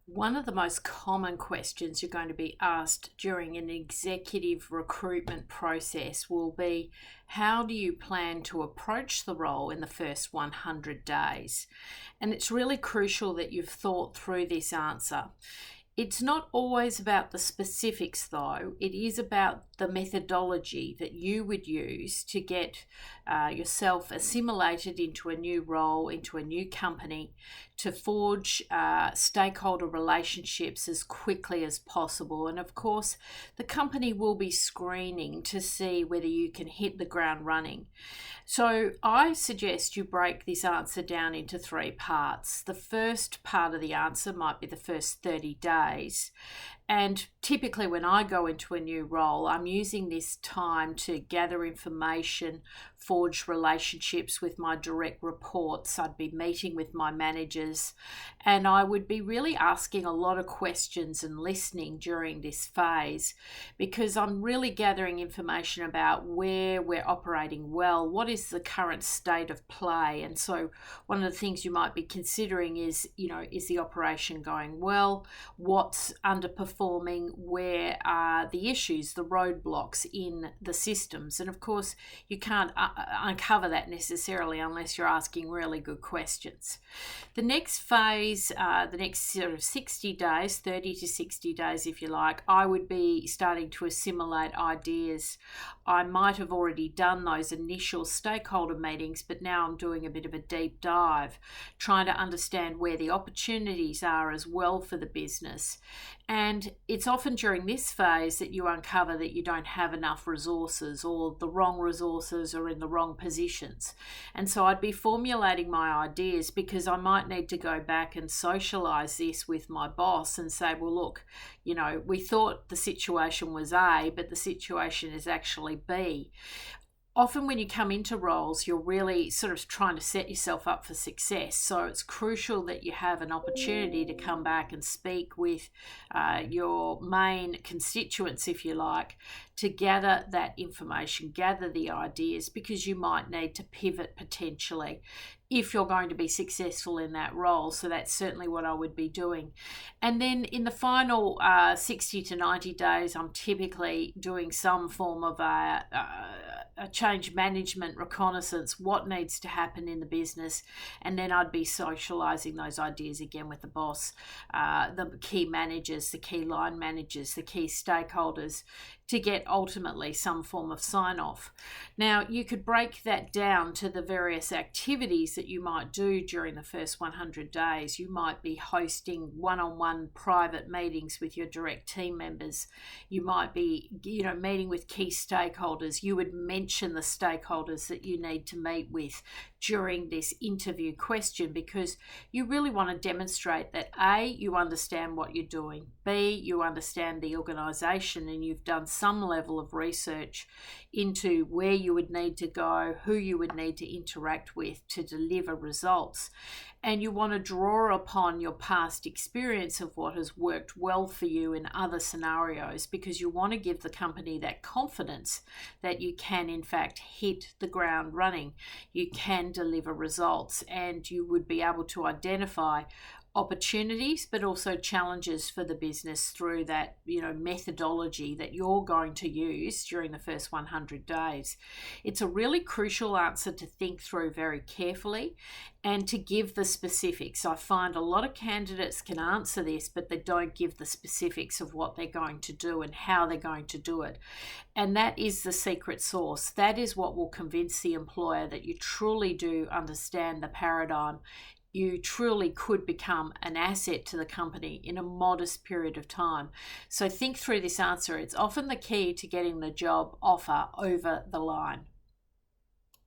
One of the most common questions you're going to be asked during an executive recruitment process will be, how do you plan to approach the role in the first 100 days? And it's really crucial that you've thought through this answer. It's not always about the specifics, though. It is about the methodology that you would use to get yourself assimilated into a new role, into a new company, to forge stakeholder relationships as quickly as possible. And of course, the company will be screening to see whether you can hit the ground running. So I suggest you break this answer down into three parts. The first part of the answer might be the first 30 days. And typically when I go into a new role, I'm using this time to gather information, forge relationships with my direct reports. I'd be meeting with my managers, and I would be really asking a lot of questions and listening during this phase, because I'm really gathering information about where we're operating well, what is the current state of play. And so one of the things you might be considering is, is the operation going well? What's underperforming? Where are the issues, the roadblocks in the systems? And of course, you can't uncover that necessarily unless you're asking really good questions. The next phase, the next sort of 60 days, 30 to 60 days if you like, I would be starting to assimilate ideas. I might have already done those initial stakeholder meetings, but now I'm doing a bit of a deep dive, trying to understand where the opportunities are as well for the business. And it's often during this phase that you uncover that you don't have enough resources, or the wrong resources are in the wrong positions. And so I'd be formulating my ideas, because I might need to go back and socialize this with my boss and say, well, look, we thought the situation was A, but the situation is actually B. Often when you come into roles, you're really sort of trying to set yourself up for success. So it's crucial that you have an opportunity to come back and speak with your main constituents, if you like, to gather that information, gather the ideas, because you might need to pivot potentially if you're going to be successful in that role. So that's certainly what I would be doing. And then in the final 60 to 90 days, I'm typically doing some form of a change management reconnaissance, what needs to happen in the business. And then I'd be socializing those ideas again with the boss, the key managers, the key line managers, the key stakeholders, to get ultimately some form of sign-off. Now, you could break that down to the various activities that you might do during the first 100 days. You might be hosting one-on-one private meetings with your direct team members. You might be, meeting with key stakeholders. You would mention the stakeholders that you need to meet with during this interview question, because you really want to demonstrate that A, you understand what you're doing, B, you understand the organisation and you've done some level of research into where you would need to go, who you would need to interact with to deliver results. And you want to draw upon your past experience of what has worked well for you in other scenarios, because you want to give the company that confidence that you can in fact hit the ground running, you can deliver results, and you would be able to identify opportunities but also challenges for the business through that methodology that you're going to use during the first 100 days. It's a really crucial answer to think through very carefully and to give the specifics. I find a lot of candidates can answer this, but they don't give the specifics of what they're going to do and how they're going to do it. And that is the secret sauce. That is what will convince the employer that you truly do understand the paradigm. You truly could become an asset to the company in a modest period of time. So think through this answer. It's often the key to getting the job offer over the line.